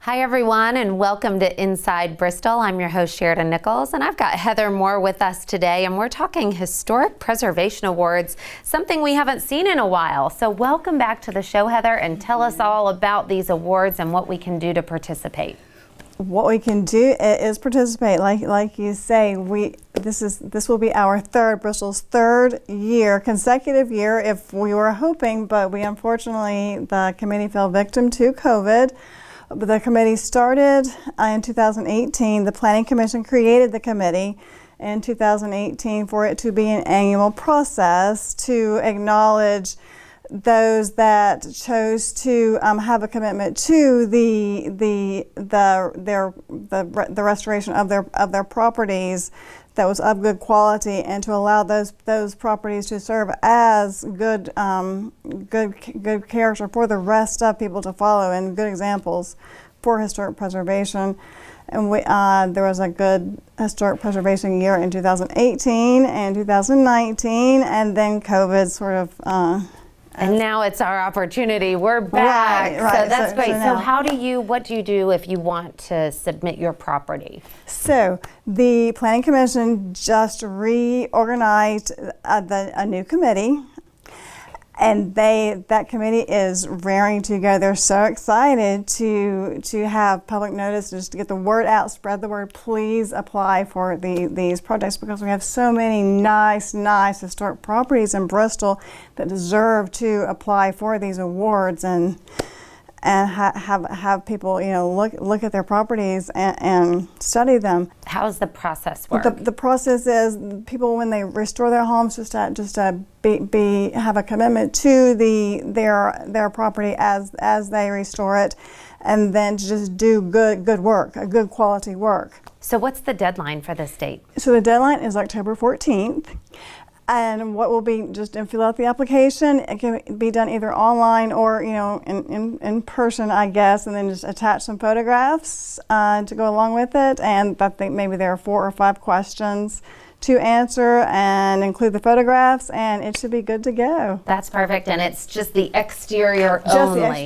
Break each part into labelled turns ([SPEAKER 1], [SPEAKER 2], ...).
[SPEAKER 1] Hi everyone, and welcome to Inside Bristol. I'm your host Sheridan Nichols, and I've got Heather Moore with us today, and we're talking Historic Preservation Awards, something we haven't seen in a while. So welcome back to the show, Heather, and tell us all about these awards and what we can do to participate.
[SPEAKER 2] What we can do is participate, like you say. This will be our Bristol's third consecutive year, if we were hoping, but we unfortunately, the committee fell victim to COVID. But the committee started in 2018. The Planning Commission created the committee in 2018 for it to be an annual process to acknowledge those that chose to have a commitment to the restoration of their properties that was of good quality, and to allow those properties to serve as good character for the rest of people to follow, and good examples for historic preservation. And there was a good historic preservation year in 2018 and 2019, and then COVID sort of.
[SPEAKER 1] And now it's our opportunity. We're back.
[SPEAKER 2] Right.
[SPEAKER 1] So that's great. So what do you do if you want to submit your property?
[SPEAKER 2] So the Planning Commission just reorganized a new committee, and that committee is raring to go. They're so excited to have public notice, just to get the word out, spread the word. Please apply for these projects, because we have so many nice historic properties in Bristol that deserve to apply for these awards, and have people look at their properties and study them.
[SPEAKER 1] How does the process work?
[SPEAKER 2] The process is people, when they restore their homes, just to have a commitment to their property as they restore it, and then to just do good work, a good quality work.
[SPEAKER 1] So what's the deadline for this date?
[SPEAKER 2] So the deadline is October 14th. And what will be, just fill out the application. It can be done either online or in person, I guess, and then just attach some photographs to go along with it. And I think maybe there are 4 or 5 questions to answer, and include the photographs, and it should be good to go.
[SPEAKER 1] That's perfect, and it's just the exterior
[SPEAKER 2] just
[SPEAKER 1] only.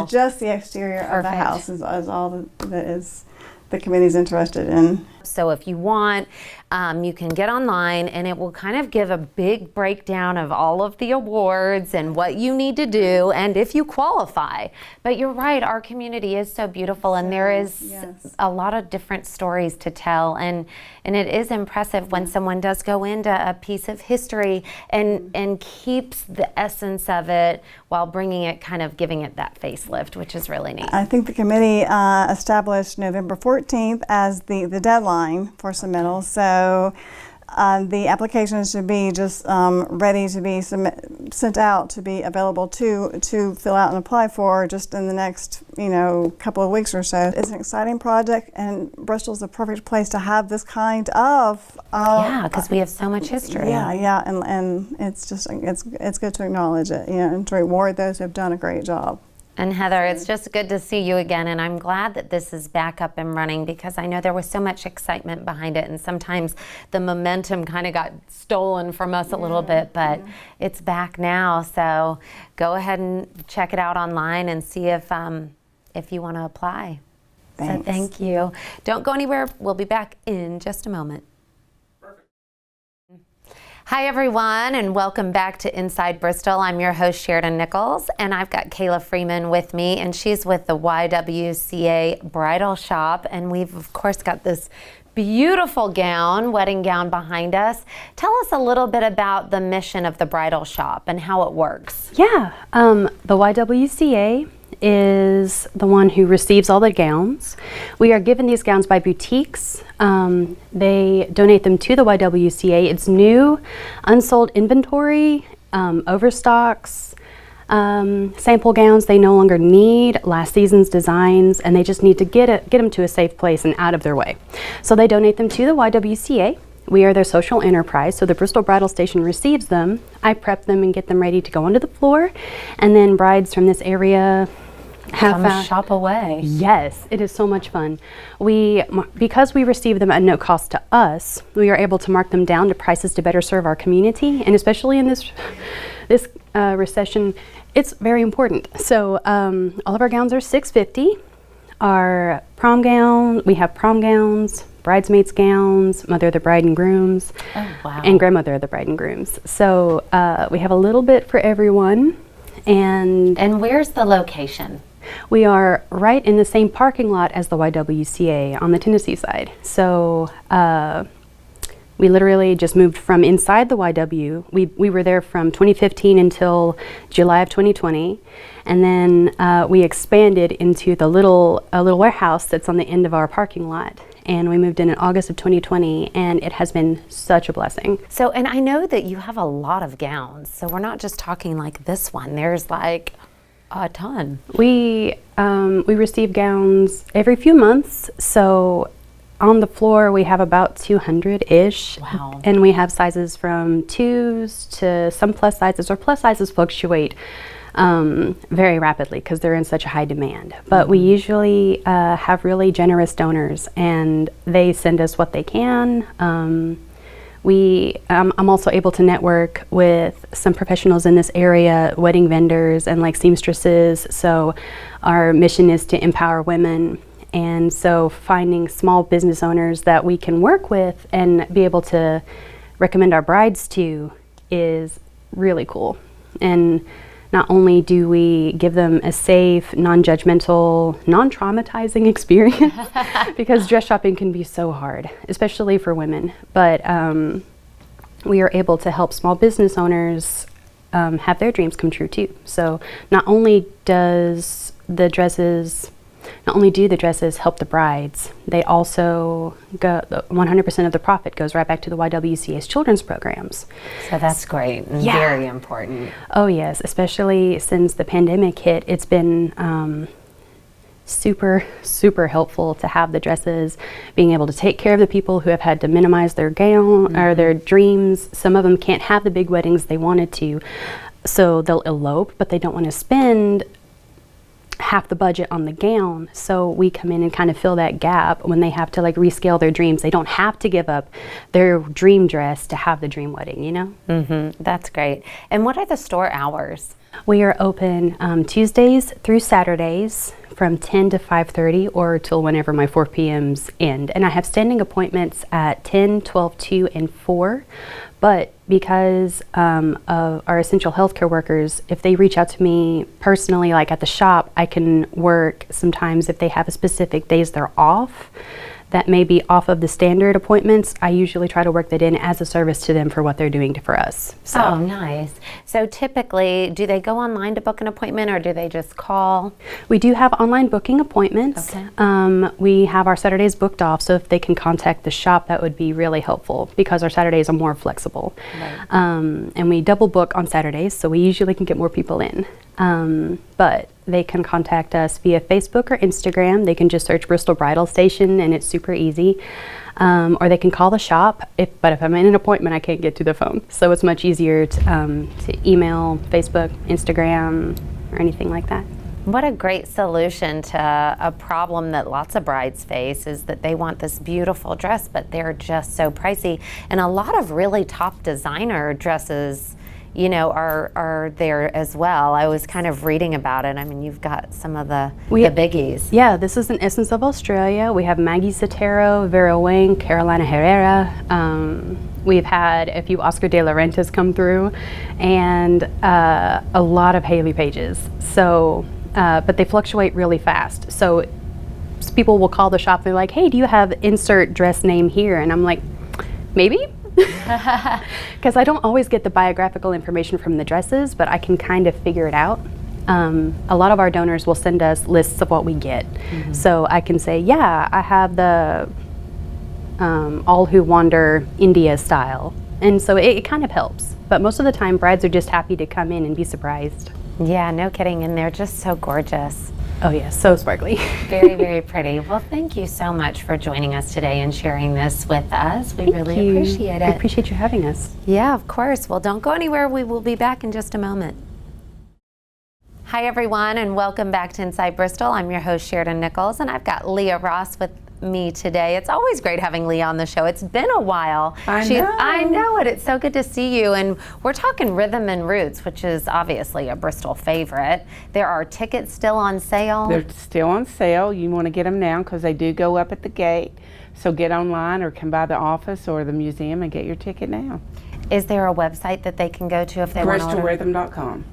[SPEAKER 2] Just the exterior of the house is all that the committee's interested in.
[SPEAKER 1] So if you want, you can get online, and it will kind of give a big breakdown of all of the awards and what you need to do, and if you qualify. But you're right, our community is so beautiful, and there is a lot of different stories to tell, and it is impressive when someone does go into a piece of history and keeps the essence of it while giving it that facelift, which is really neat.
[SPEAKER 2] I think the committee established November 14th as the deadline for submittal. So the applications should be just ready to be sent out, to be available to fill out and apply for just in the next couple of weeks or so. It's an exciting project, and Bristol's the perfect place to have this kind of
[SPEAKER 1] because we have so much history.
[SPEAKER 2] And it's good to acknowledge it, and to reward those who have done a great job.
[SPEAKER 1] And Heather, it's just good to see you again, and I'm glad that this is back up and running, because I know there was so much excitement behind it, and sometimes the momentum kind of got stolen from us a little bit, but it's back now. So go ahead and check it out online and see if you want to apply.
[SPEAKER 2] Thanks.
[SPEAKER 1] So thank you. Don't go anywhere. We'll be back in just a moment. Hi everyone, and welcome back to Inside Bristol. I'm your host Sheridan Nichols, and I've got Kayla Freeman with me, and she's with the YWCA Bridal Shop, and we've of course got this beautiful wedding gown behind us. Tell us a little bit about the mission of the bridal shop and how it works.
[SPEAKER 3] Yeah, the YWCA is the one who receives all the gowns. We are given these gowns by boutiques. They donate them to the YWCA. It's new, unsold inventory, overstocks, sample gowns they no longer need, last season's designs, and they just need to get them to a safe place and out of their way. So they donate them to the YWCA. We are their social enterprise, so the Bristol Bridal Station receives them. I prep them and get them ready to go onto the floor, and then brides from this area
[SPEAKER 1] Come shop away.
[SPEAKER 3] Yes, it is so much fun. Because we receive them at no cost to us, we are able to mark them down to prices to better serve our community, and especially in this recession, it's very important. So all of our gowns are $650. our prom gown, we have prom gowns, bridesmaids gowns, mother of the bride and grooms, and grandmother of the bride and grooms. So we have a little bit for everyone. And
[SPEAKER 1] where's the location?
[SPEAKER 3] We are right in the same parking lot as the YWCA on the Tennessee side. So we literally just moved from inside the YW. We were there from 2015 until July of 2020. And then we expanded into a little warehouse that's on the end of our parking lot. And we moved in August of 2020, and it has been such a blessing.
[SPEAKER 1] So, and I know that you have a lot of gowns. So we're not just talking like this one. There's like a ton.
[SPEAKER 3] We receive gowns every few months. So on the floor, we have about 200-ish.
[SPEAKER 1] Wow.
[SPEAKER 3] And we have sizes from 2s to some plus sizes, or plus sizes fluctuate very rapidly because they're in such a high demand. But we usually have really generous donors, and they send us what they can. I'm also able to network with some professionals in this area, wedding vendors and like seamstresses. So our mission is to empower women. And so finding small business owners that we can work with and be able to recommend our brides to is really cool. And not only do we give them a safe, non-judgmental, non-traumatizing experience, because dress shopping can be so hard, especially for women, but we are able to help small business owners have their dreams come true too. So not only do the dresses help the brides, they also go, 100% of the profit goes right back to the YWCA's children's programs.
[SPEAKER 1] So that's great and very important.
[SPEAKER 3] Oh yes, especially since the pandemic hit, it's been super, super helpful to have the dresses, being able to take care of the people who have had to minimize their gown or their dreams. Some of them can't have the big weddings they wanted to, so they'll elope, but they don't want to spend half the budget on the gown. So we come in and kind of fill that gap when they have to like rescale their dreams. They don't have to give up their dream dress to have the dream wedding, you know?
[SPEAKER 1] That's great. And what are the store hours?
[SPEAKER 3] We are open Tuesdays through Saturdays from 10 to 5:30 or till whenever my 4 p.m.s end. And I have standing appointments at 10, 12, 2, and 4. But because of our essential healthcare workers, if they reach out to me personally, like at the shop, I can work sometimes if they have a specific days they're off that may be off of the standard appointments. I usually try to work that in as a service to them for what they're doing for us. So.
[SPEAKER 1] Oh, nice. So typically, do they go online to book an appointment or do they just call?
[SPEAKER 3] We do have online booking appointments.
[SPEAKER 1] Okay.
[SPEAKER 3] We have our Saturdays booked off, so if they can contact the shop, that would be really helpful because our Saturdays are more flexible.
[SPEAKER 1] Right.
[SPEAKER 3] And we double book on Saturdays, so we usually can get more people in. But they can contact us via Facebook or Instagram. They can just search Bristol Bridal Station and it's super easy. Or they can call the shop, but if I'm in an appointment, I can't get to the phone. So it's much easier to email, Facebook, Instagram, or anything like that.
[SPEAKER 1] What a great solution to a problem that lots of brides face is that they want this beautiful dress, but they're just so pricey. And a lot of really top designer dresses, you know, are there as well. I was kind of reading about it. I mean, you've got some of the biggies.
[SPEAKER 3] Yeah, this is an Essence of Australia. We have Maggie Sotero, Vera Wang, Carolina Herrera. We've had a few Oscar de la Rentas come through, and a lot of Haley Pages. So, but they fluctuate really fast. So people will call the shop. They're like, "Hey, do you have insert dress name here?" And I'm like, "Maybe." Because I don't always get the biographical information from the dresses, but I can kind of figure it out. A lot of our donors will send us lists of what we get. So I can say, yeah, I have the All Who Wander India style. And so it kind of helps. But most of the time, brides are just happy to come in and be surprised.
[SPEAKER 1] Yeah, no kidding. And they're just so gorgeous.
[SPEAKER 3] Oh yeah, so sparkly.
[SPEAKER 1] Very, very pretty. Well, thank you so much for joining us today and sharing this with us. We really appreciate it.
[SPEAKER 3] I appreciate you having us.
[SPEAKER 1] Yeah, of course. Well, don't go anywhere. We will be back in just a moment. Hi everyone, and welcome back to Inside Bristol. I'm your host Sheridan Nichols, and I've got Leah Ross with me today. It's always great having Leah on the show. It's been a while. I know it. It's so good to see you. And we're talking Rhythm and Roots, which is obviously a Bristol favorite. There are tickets still on sale.
[SPEAKER 4] They're still on sale. You want to get them now because they do go up at the gate. So get online or come by the office or the museum and get your ticket now.
[SPEAKER 1] Is there a website that they can go to if they want to order?
[SPEAKER 4] BristolRhythm.com.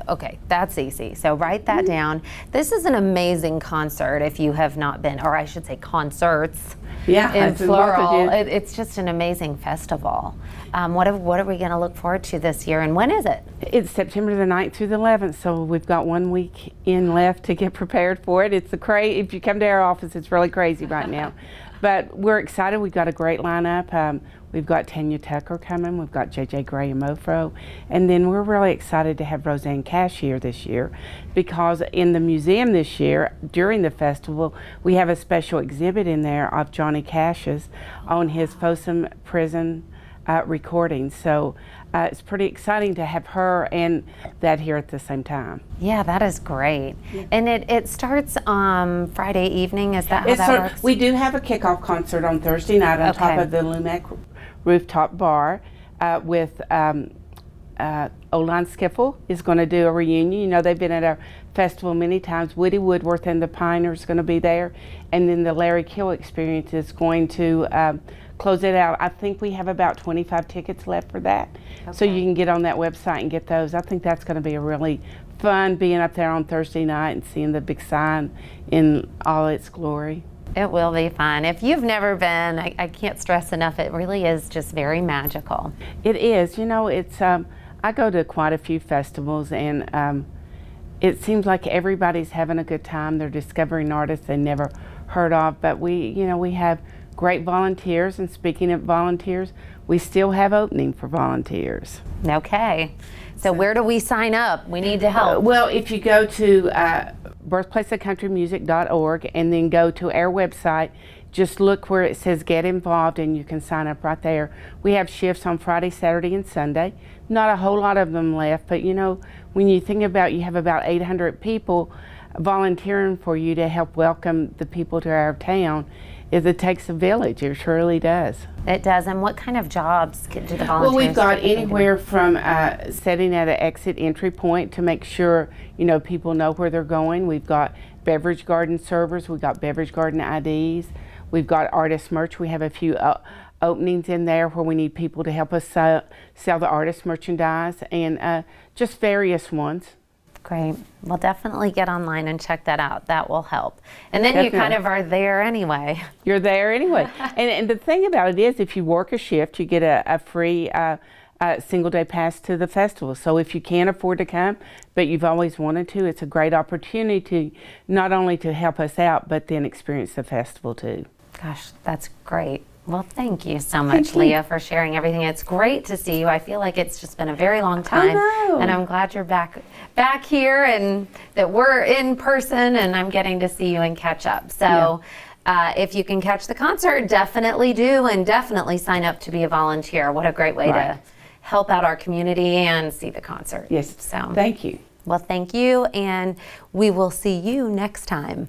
[SPEAKER 1] Okay, that's easy. So write that down. This is an amazing concert if you have not been, or I should say concerts.
[SPEAKER 4] Yeah,
[SPEAKER 1] in
[SPEAKER 4] it's a
[SPEAKER 1] plural.
[SPEAKER 4] multitude.
[SPEAKER 1] It's just an amazing festival. What are we going to look forward to this year, and when is it?
[SPEAKER 4] It's September the 9th through the 11th, so we've got 1 week in left to get prepared for it. It's if you come to our office, it's really crazy right now. But we're excited. We've got a great lineup. We've got Tanya Tucker coming. We've got JJ Gray and Mofro. And then we're really excited to have Roseanne Cash here this year because in the museum this year, during the festival, we have a special exhibit in there of Johnny Cash's on his Folsom Prison recordings. So it's pretty exciting to have her and that here at the same time.
[SPEAKER 1] Yeah, that is great. Yeah. And it starts Friday evening. Is that how that works?
[SPEAKER 4] We do have a kickoff concert on Thursday night on top of the Lumac Rooftop Bar with Oline Skiffle is going to do a reunion. You know, they've been at our festival many times. Woody Woodworth and the Piners going to be there. And then the Larry Kill Experience is going to close it out. I think we have about 25 tickets left for that. Okay. So you can get on that website and get those. I think that's going to be a really fun being up there on Thursday night and seeing the big sign in all its glory.
[SPEAKER 1] It will be fun. If you've never been, I can't stress enough, it really is just very magical.
[SPEAKER 4] It is. You know, it's I go to quite a few festivals and it seems like everybody's having a good time. They're discovering artists they never heard of, but we have great volunteers, and speaking of volunteers, we still have opening for volunteers.
[SPEAKER 1] Okay. So where do we sign up? We need to help.
[SPEAKER 4] Well, if you go to birthplaceofcountrymusic.org and then go to our website, just look where it says get involved and you can sign up right there. We have shifts on Friday, Saturday, and Sunday. Not a whole lot of them left, but you know, when you think about you have about 800 people volunteering for you to help welcome the people to our town, it takes a village. It surely does.
[SPEAKER 1] It does. And what kind of jobs do the volunteers?
[SPEAKER 4] Well, we've got anywhere from setting at an exit entry point to make sure people know where they're going. We've got beverage garden servers. We've got beverage garden IDs. We've got artist merch. We have a few openings in there where we need people to help us sell the artist merchandise and just various ones.
[SPEAKER 1] Great. Well, definitely get online and check that out. That will help. And then
[SPEAKER 4] Definitely.
[SPEAKER 1] You kind of are there anyway.
[SPEAKER 4] You're there anyway. and the thing about it is if you work a shift, you get a free single day pass to the festival. So if you can't afford to come, but you've always wanted to, it's a great opportunity not only to help us out, but then experience the festival too. Gosh,
[SPEAKER 1] that's great. Well, thank you so much, Leah, for sharing everything. It's great to see you. I feel like it's just been a very long time.
[SPEAKER 4] I know.
[SPEAKER 1] And I'm glad you're back here and that we're in person and I'm getting to see you and catch up. So if you can catch the concert, definitely do, and definitely sign up to be a volunteer. What a great way to help out our community and see the concert.
[SPEAKER 4] Yes.
[SPEAKER 1] So
[SPEAKER 4] thank you.
[SPEAKER 1] Well, thank you, and we will see you next time.